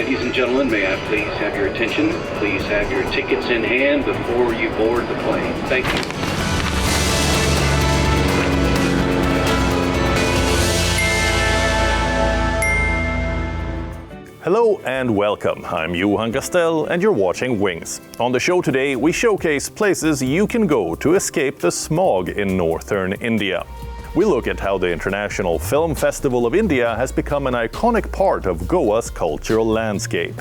Ladies and gentlemen, may I please have your attention? Please have your tickets in hand before you board the plane. Thank you. Hello and welcome. I'm Johan Gastel and you're watching Wings. On the show today, we showcase places you can go to escape the smog in northern India. We look at how the International Film Festival of India has become an iconic part of Goa's cultural landscape,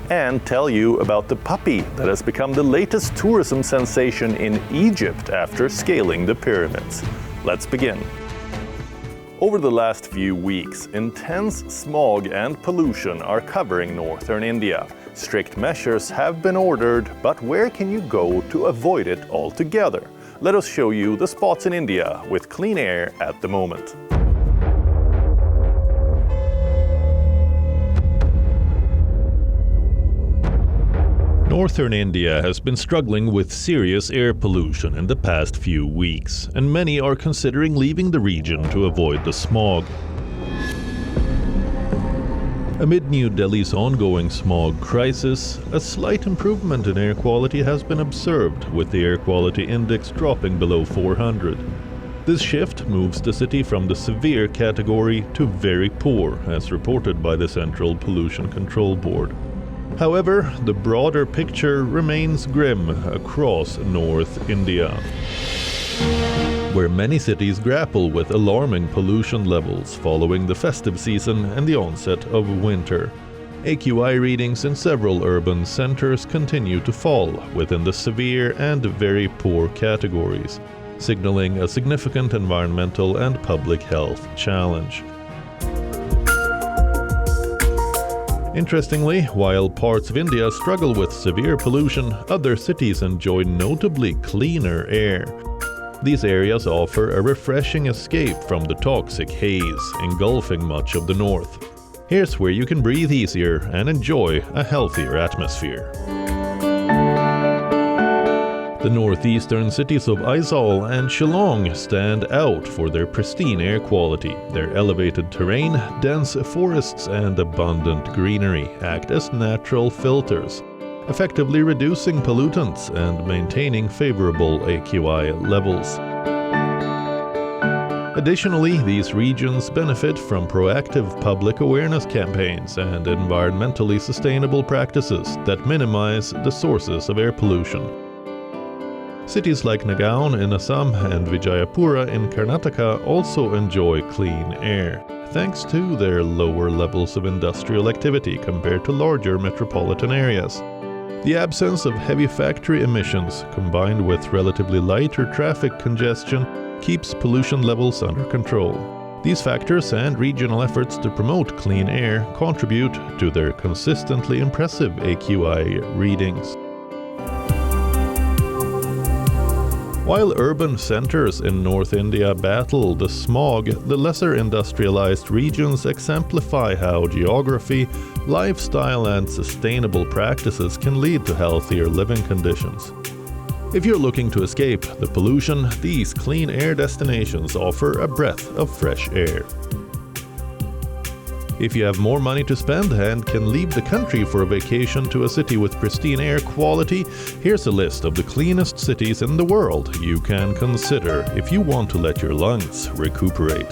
and tell you about the puppy that has become the latest tourism sensation in Egypt after scaling the pyramids. Let's begin. Over the last few weeks, intense smog and pollution are covering northern India. Strict measures have been ordered, but where can you go to avoid it altogether? Let us show you the spots in India with clean air at the moment. Northern India has been struggling with serious air pollution in the past few weeks, and many are considering leaving the region to avoid the smog. Amid New Delhi's ongoing smog crisis, a slight improvement in air quality has been observed, with the air quality index dropping below 400. This shift moves the city from the severe category to very poor, as reported by the Central Pollution Control Board. However, the broader picture remains grim across North India, where many cities grapple with alarming pollution levels following the festive season and the onset of winter. AQI readings in several urban centers continue to fall within the severe and very poor categories, signaling a significant environmental and public health challenge. Interestingly, while parts of India struggle with severe pollution, other cities enjoy notably cleaner air. These areas offer a refreshing escape from the toxic haze engulfing much of the north. Here's where you can breathe easier and enjoy a healthier atmosphere. The northeastern cities of Aizawl and Shillong stand out for their pristine air quality. Their elevated terrain, dense forests and abundant greenery act as natural filters, effectively reducing pollutants and maintaining favorable AQI levels. Additionally, these regions benefit from proactive public awareness campaigns and environmentally sustainable practices that minimize the sources of air pollution. Cities like Nagaon in Assam and Vijayapura in Karnataka also enjoy clean air, thanks to their lower levels of industrial activity compared to larger metropolitan areas. The absence of heavy factory emissions, combined with relatively lighter traffic congestion, keeps pollution levels under control. These factors and regional efforts to promote clean air contribute to their consistently impressive AQI readings. While urban centers in North India battle the smog, the lesser industrialized regions exemplify how geography, lifestyle and sustainable practices can lead to healthier living conditions. If you're looking to escape the pollution, these clean air destinations offer a breath of fresh air. If you have more money to spend and can leave the country for a vacation to a city with pristine air quality, here's a list of the cleanest cities in the world you can consider if you want to let your lungs recuperate.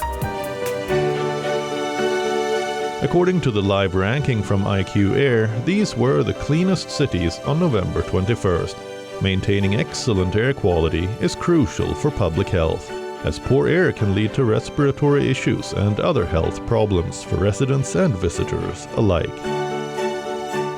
According to the live ranking from IQ Air, these were the cleanest cities on November 21st. Maintaining excellent air quality is crucial for public health, as poor air can lead to respiratory issues and other health problems for residents and visitors alike.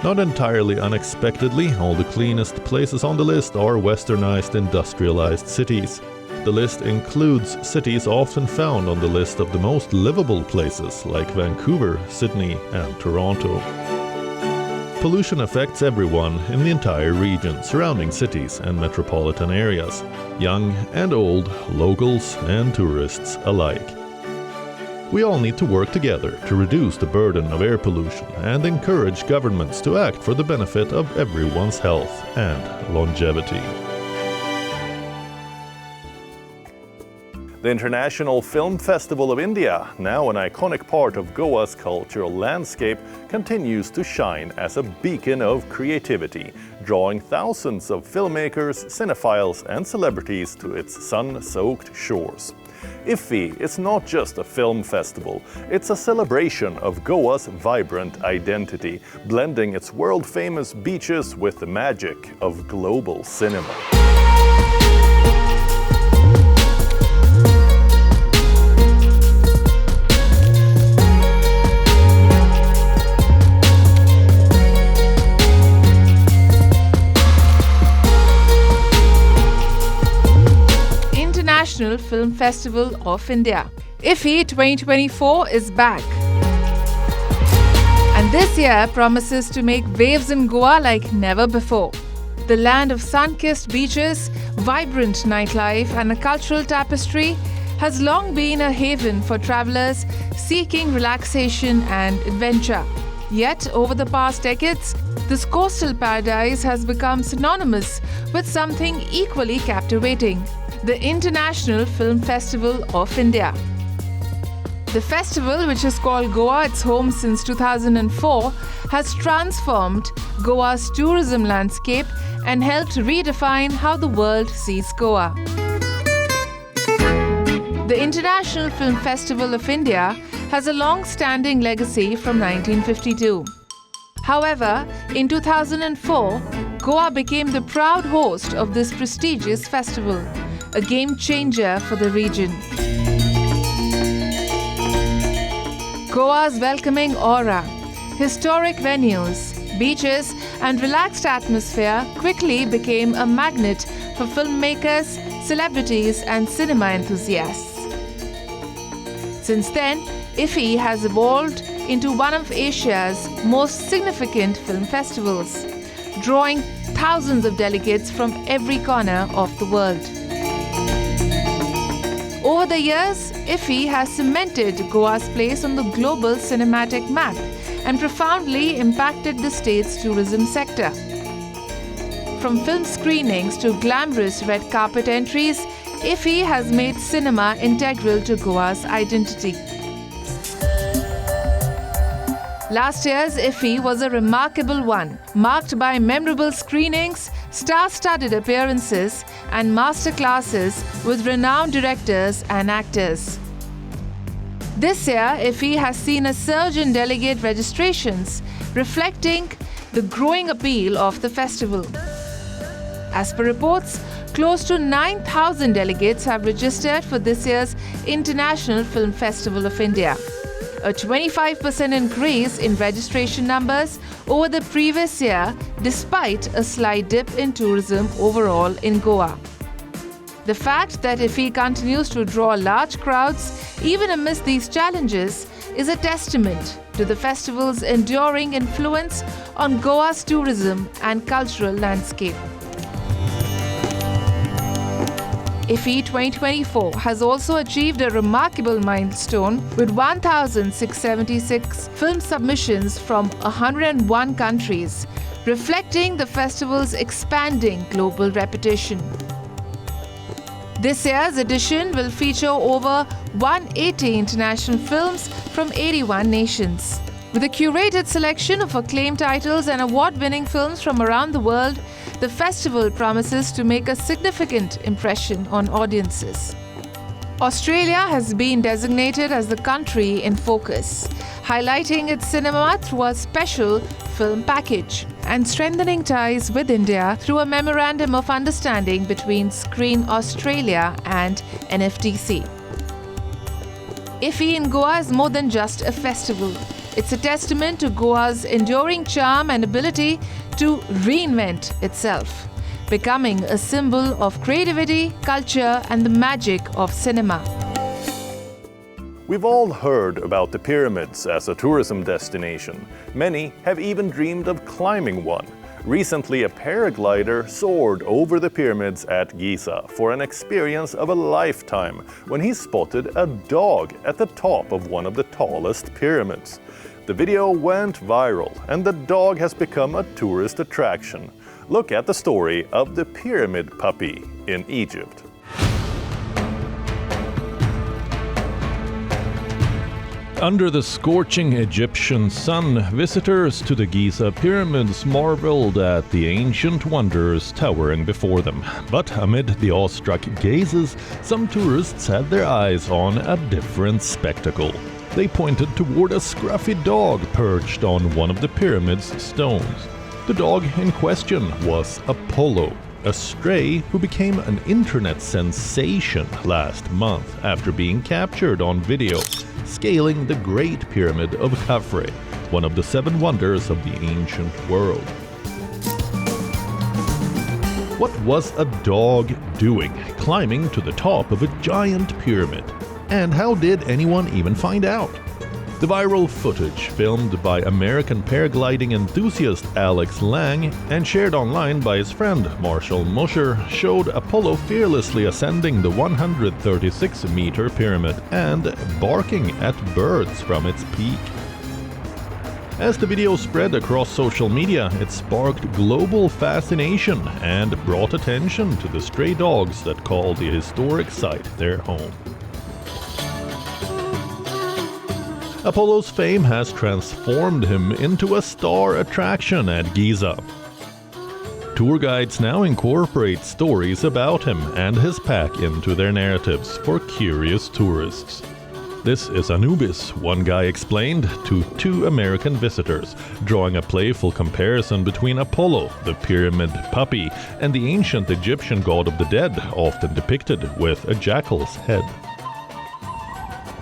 Not entirely unexpectedly, all the cleanest places on the list are westernized industrialized cities. The list includes cities often found on the list of the most livable places like Vancouver, Sydney and Toronto. Pollution affects everyone in the entire region surrounding cities and metropolitan areas, young and old, locals and tourists alike. We all need to work together to reduce the burden of air pollution and encourage governments to act for the benefit of everyone's health and longevity. The International Film Festival of India, now an iconic part of Goa's cultural landscape, continues to shine as a beacon of creativity, drawing thousands of filmmakers, cinephiles and celebrities to its sun-soaked shores. IFFI is not just a film festival, it's a celebration of Goa's vibrant identity, blending its world-famous beaches with the magic of global cinema. International Film Festival of India. IFFI 2024 is back. And this year promises to make waves in Goa like never before. The land of sun-kissed beaches, vibrant nightlife and a cultural tapestry has long been a haven for travelers seeking relaxation and adventure. Yet, over the past decades, this coastal paradise has become synonymous with something equally captivating: the International Film Festival of India. The festival, which has called Goa its home since 2004, has transformed Goa's tourism landscape and helped redefine how the world sees Goa. The International Film Festival of India has a long-standing legacy from 1952. However, in 2004, Goa became the proud host of this prestigious festival, a game changer for the region. Goa's welcoming aura, historic venues, beaches and relaxed atmosphere quickly became a magnet for filmmakers, celebrities and cinema enthusiasts. Since then, IFFI has evolved into one of Asia's most significant film festivals, drawing thousands of delegates from every corner of the world. Over the years, IFFI has cemented Goa's place on the global cinematic map and profoundly impacted the state's tourism sector. From film screenings to glamorous red carpet entries, IFFI has made cinema integral to Goa's identity. Last year's IFFI was a remarkable one, marked by memorable screenings, star-studded appearances and masterclasses with renowned directors and actors. This year, IFFI has seen a surge in delegate registrations, reflecting the growing appeal of the festival. As per reports, close to 9,000 delegates have registered for this year's International Film Festival of India, a 25% increase in registration numbers over the previous year despite a slight dip in tourism overall in Goa. The fact that IFFI continues to draw large crowds even amidst these challenges is a testament to the festival's enduring influence on Goa's tourism and cultural landscape. IFFI 2024 has also achieved a remarkable milestone with 1,676 film submissions from 101 countries, reflecting the festival's expanding global reputation. This year's edition will feature over 180 international films from 81 nations. With a curated selection of acclaimed titles and award-winning films from around the world, the festival promises to make a significant impression on audiences. Australia has been designated as the country in focus, highlighting its cinema through a special film package and strengthening ties with India through a memorandum of understanding between Screen Australia and NFTC. IFFI in Goa is more than just a festival. It's a testament to Goa's enduring charm and ability to reinvent itself, becoming a symbol of creativity, culture, and the magic of cinema. We've all heard about the pyramids as a tourism destination. Many have even dreamed of climbing one. Recently, a paraglider soared over the pyramids at Giza for an experience of a lifetime when he spotted a dog at the top of one of the tallest pyramids. The video went viral and the dog has become a tourist attraction. Look at the story of the pyramid puppy in Egypt. Under the scorching Egyptian sun, visitors to the Giza pyramids marveled at the ancient wonders towering before them. But amid the awestruck gazes, some tourists had their eyes on a different spectacle. They pointed toward a scruffy dog perched on one of the pyramid's stones. The dog in question was Apollo, a stray who became an internet sensation last month after being captured on video scaling the Great Pyramid of Khafre, one of the 7 wonders of the ancient world. What was a dog doing climbing to the top of a giant pyramid? And how did anyone even find out? The viral footage, filmed by American paragliding enthusiast Alex Lang and shared online by his friend Marshall Musher, showed Apollo fearlessly ascending the 136-meter pyramid and barking at birds from its peak. As the video spread across social media, it sparked global fascination and brought attention to the stray dogs that call the historic site their home. Apollo's fame has transformed him into a star attraction at Giza. Tour guides now incorporate stories about him and his pack into their narratives for curious tourists. This is Anubis, one guy explained to 2 American visitors, drawing a playful comparison between Apollo, the pyramid puppy, and the ancient Egyptian god of the dead, often depicted with a jackal's head.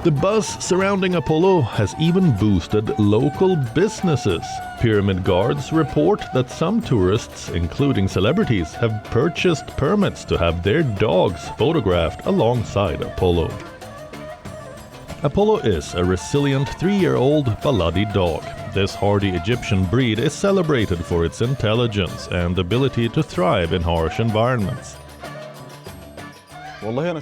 The buzz surrounding Apollo has even boosted local businesses. Pyramid guards report that some tourists, including celebrities, have purchased permits to have their dogs photographed alongside Apollo. Apollo is a resilient 3-year-old Baladi dog. This hardy Egyptian breed is celebrated for its intelligence and ability to thrive in harsh environments.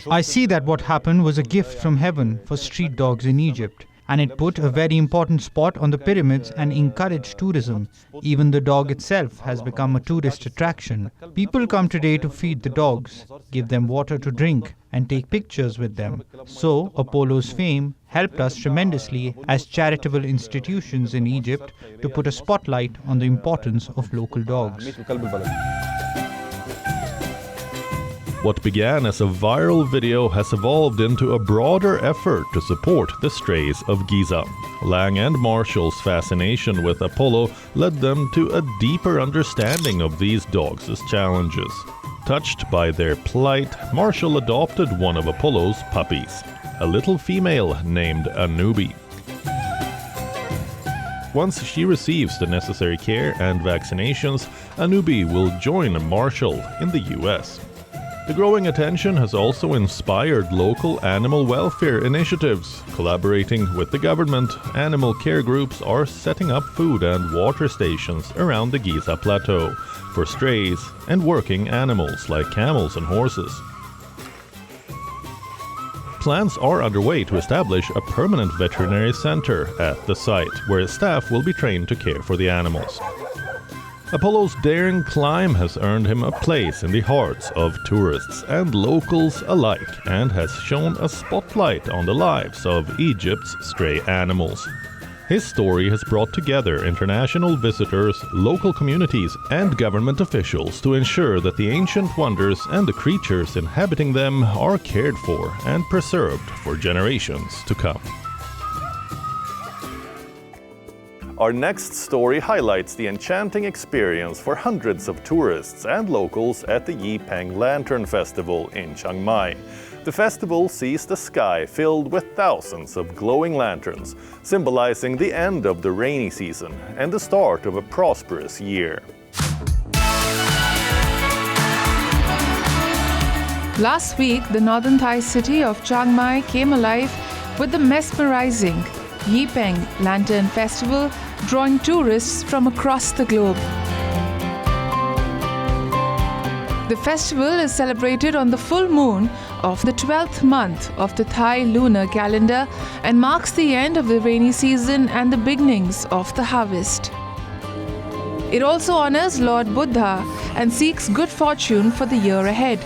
I see that what happened was a gift from heaven for street dogs in Egypt, and it put a very important spot on the pyramids and encouraged tourism. Even the dog itself has become a tourist attraction. People come today to feed the dogs, give them water to drink, and take pictures with them. So, Apollo's fame helped us tremendously as charitable institutions in Egypt to put a spotlight on the importance of local dogs. What began as a viral video has evolved into a broader effort to support the strays of Giza. Lang and Marshall's fascination with Apollo led them to a deeper understanding of these dogs' challenges. Touched by their plight, Marshall adopted one of Apollo's puppies, a little female named Anubi. Once she receives the necessary care and vaccinations, Anubi will join Marshall in the US. The growing attention has also inspired local animal welfare initiatives. Collaborating with the government, animal care groups are setting up food and water stations around the Giza Plateau for strays and working animals like camels and horses. Plans are underway to establish a permanent veterinary center at the site, where staff will be trained to care for the animals. Apollo's daring climb has earned him a place in the hearts of tourists and locals alike, and has shone a spotlight on the lives of Egypt's stray animals. His story has brought together international visitors, local communities, and government officials to ensure that the ancient wonders and the creatures inhabiting them are cared for and preserved for generations to come. Our next story highlights the enchanting experience for hundreds of tourists and locals at the Yi Peng Lantern Festival in Chiang Mai. The festival sees the sky filled with thousands of glowing lanterns, symbolizing the end of the rainy season and the start of a prosperous year. Last week, the northern Thai city of Chiang Mai came alive with the mesmerizing Yi Peng Lantern Festival, drawing tourists from across the globe. The festival is celebrated on the full moon of the 12th month of the Thai lunar calendar and marks the end of the rainy season and the beginnings of the harvest. It also honors Lord Buddha and seeks good fortune for the year ahead.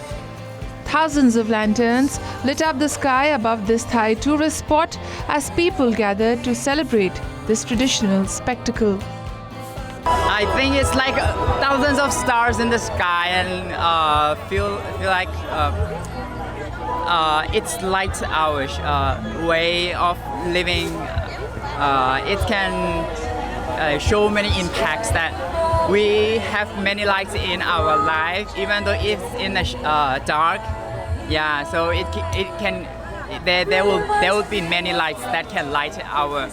Thousands of lanterns lit up the sky above this Thai tourist spot as people gathered to celebrate this traditional spectacle. I think it's like thousands of stars in the sky, and feel like it's like our way of living. It can show many impacts that we have many lights in our life, even though it's in the dark. Yeah, so it can. There will be many lights that can light our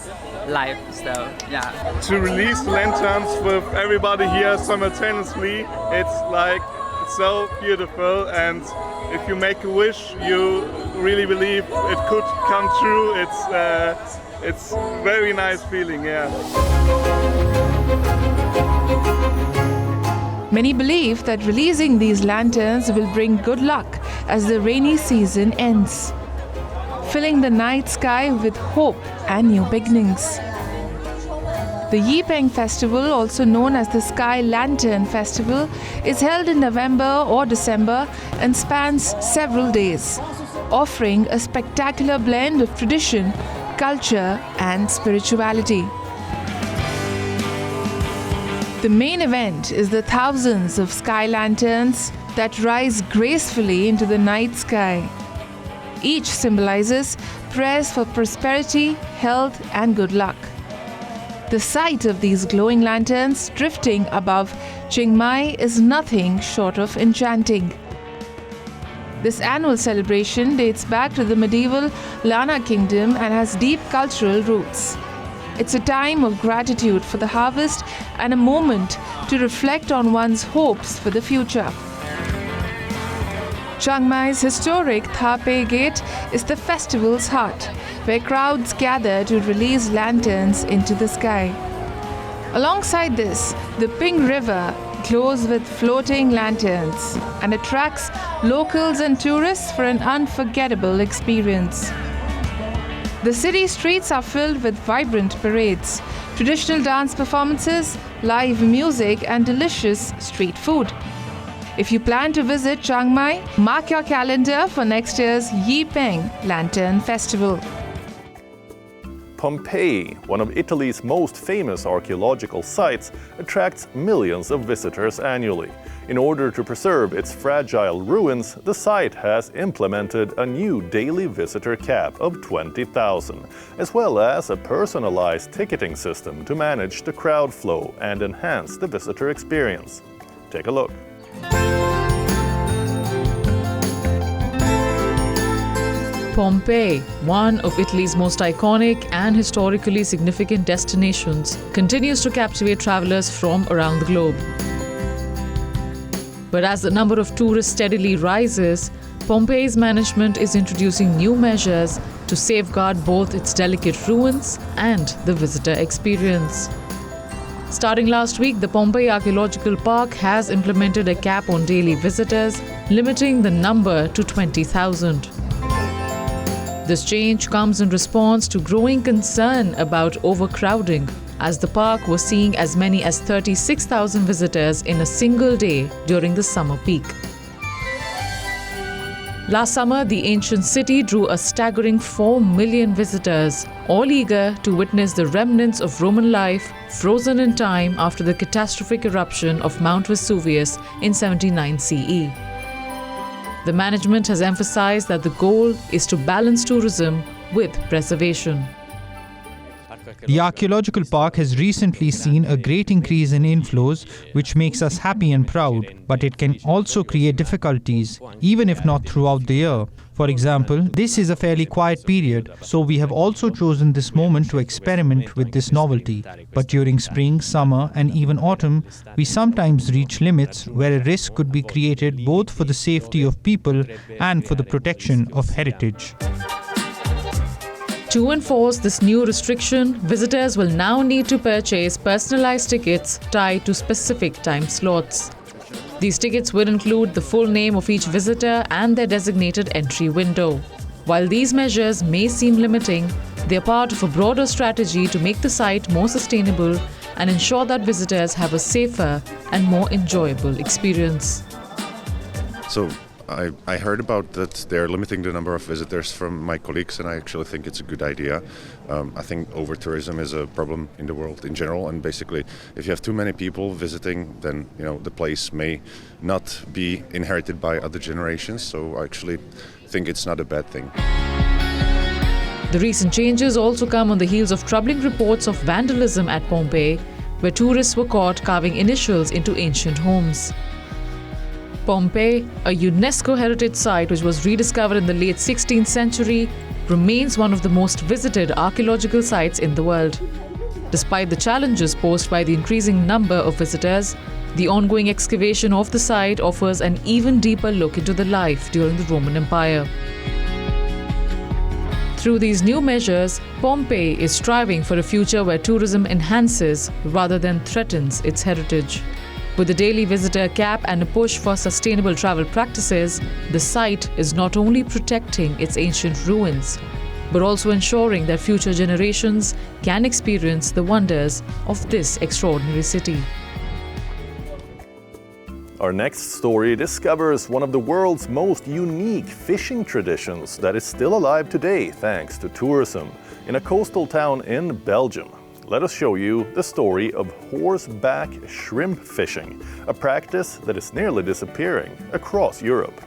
life. So yeah. To release lanterns with everybody here simultaneously, it's so beautiful, and if you make a wish, you really believe it could come true. It's very nice feeling, yeah. Many believe that releasing these lanterns will bring good luck as the rainy season ends, filling the night sky with hope and new beginnings. The Yi Peng Festival, also known as the Sky Lantern Festival, is held in November or December and spans several days, offering a spectacular blend of tradition, culture, and spirituality. The main event is the thousands of sky lanterns that rise gracefully into the night sky. Each symbolizes prayers for prosperity, health, and good luck. The sight of these glowing lanterns drifting above Chiang Mai is nothing short of enchanting. This annual celebration dates back to the medieval Lana kingdom and has deep cultural roots. It's a time of gratitude for the harvest and a moment to reflect on one's hopes for the future. Chiang Mai's historic Pompei Gate is the festival's heart, where crowds gather to release lanterns into the sky. Alongside this, the Ping River glows with floating lanterns and attracts locals and tourists for an unforgettable experience. The city streets are filled with vibrant parades, traditional dance performances, live music, and delicious street food. If you plan to visit Chiang Mai, mark your calendar for next year's Yi Peng Lantern Festival. Pompeii, one of Italy's most famous archaeological sites, attracts millions of visitors annually. In order to preserve its fragile ruins, the site has implemented a new daily visitor cap of 20,000, as well as a personalized ticketing system to manage the crowd flow and enhance the visitor experience. Take a look. Pompei, one of Italy's most iconic and historically significant destinations, continues to captivate travelers from around the globe. But as the number of tourists steadily rises, Pompei's management is introducing new measures to safeguard both its delicate ruins and the visitor experience. Starting last week, the Pompei Archaeological Park has implemented a cap on daily visitors, limiting the number to 20,000. This change comes in response to growing concern about overcrowding, as the park was seeing as many as 36,000 visitors in a single day during the summer peak. Last summer, the ancient city drew a staggering 4 million visitors, all eager to witness the remnants of Roman life frozen in time after the catastrophic eruption of Mount Vesuvius in 79 CE. The management has emphasized that the goal is to balance tourism with preservation. The archaeological park has recently seen a great increase in inflows, which makes us happy and proud, but it can also create difficulties, even if not throughout the year. For example, this is a fairly quiet period, so we have also chosen this moment to experiment with this novelty. But during spring, summer, and even autumn, we sometimes reach limits where a risk could be created both for the safety of people and for the protection of heritage. To enforce this new restriction, visitors will now need to purchase personalized tickets tied to specific time slots. These tickets will include the full name of each visitor and their designated entry window. While these measures may seem limiting, they are part of a broader strategy to make the site more sustainable and ensure that visitors have a safer and more enjoyable experience. So I heard about that they're limiting the number of visitors from my colleagues, and I actually think it's a good idea. I think over-tourism is a problem in the world in general, and basically if you have too many people visiting, then the place may not be inherited by other generations, so I actually think it's not a bad thing. The recent changes also come on the heels of troubling reports of vandalism at Pompei, where tourists were caught carving initials into ancient homes. Pompei, a UNESCO heritage site which was rediscovered in the late 16th century, remains one of the most visited archaeological sites in the world. Despite the challenges posed by the increasing number of visitors, the ongoing excavation of the site offers an even deeper look into the life during the Roman Empire. Through these new measures, Pompei is striving for a future where tourism enhances rather than threatens its heritage. With a daily visitor cap and a push for sustainable travel practices, the site is not only protecting its ancient ruins, but also ensuring that future generations can experience the wonders of this extraordinary city. Our next story discovers one of the world's most unique fishing traditions that is still alive today thanks to tourism in a coastal town in Belgium. Let us show you the story of horseback shrimp fishing, a practice that is nearly disappearing across Europe.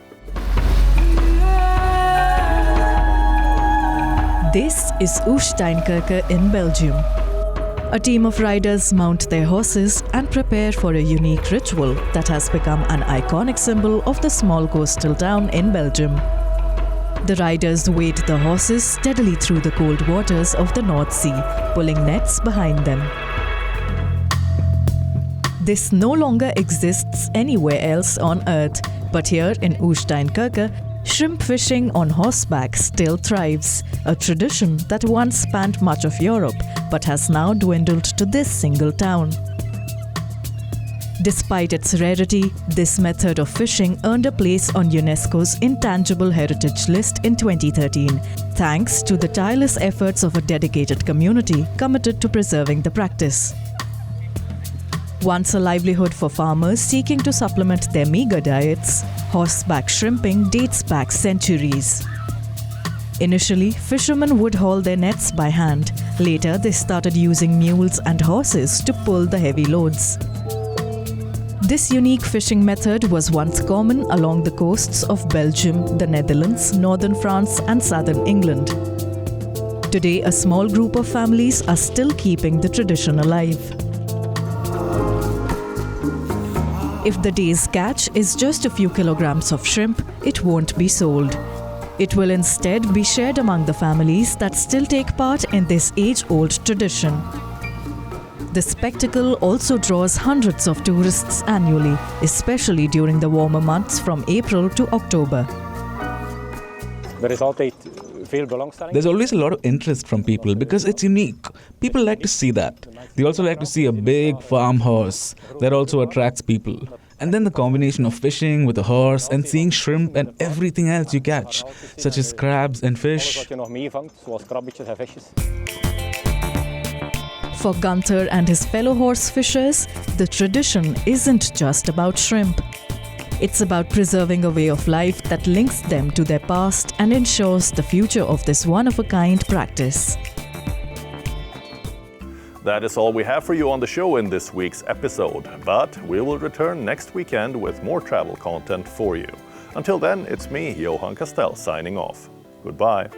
This is Oostijnkerke in Belgium. A team of riders mount their horses and prepare for a unique ritual that has become an iconic symbol of the small coastal town in Belgium. The riders wade the horses steadily through the cold waters of the North Sea, pulling nets behind them. This no longer exists anywhere else on Earth, but here in Oostijnkerke, shrimp fishing on horseback still thrives, a tradition that once spanned much of Europe, but has now dwindled to this single town. Despite its rarity, this method of fishing earned a place on UNESCO's Intangible Heritage List in 2013, thanks to the tireless efforts of a dedicated community committed to preserving the practice. Once a livelihood for farmers seeking to supplement their meager diets, horseback shrimping dates back centuries. Initially, fishermen would haul their nets by hand. Later, they started using mules and horses to pull the heavy loads. This unique fishing method was once common along the coasts of Belgium, the Netherlands, northern France, and southern England. Today, a small group of families are still keeping the tradition alive. If the day's catch is just a few kilograms of shrimp, it won't be sold. It will instead be shared among the families that still take part in this age-old tradition. The spectacle also draws hundreds of tourists annually, especially during the warmer months from April to October. There's always a lot of interest from people because it's unique. People like to see that. They also like to see a big farm horse. That also attracts people. And then the combination of fishing with a horse and seeing shrimp and everything else you catch, such as crabs and fish. For Gunther and his fellow horse fishers, the tradition isn't just about shrimp. It's about preserving a way of life that links them to their past and ensures the future of this one-of-a-kind practice. That is all we have for you on the show in this week's episode, but we will return next weekend with more travel content for you. Until then, it's me, Johan Castell, signing off. Goodbye.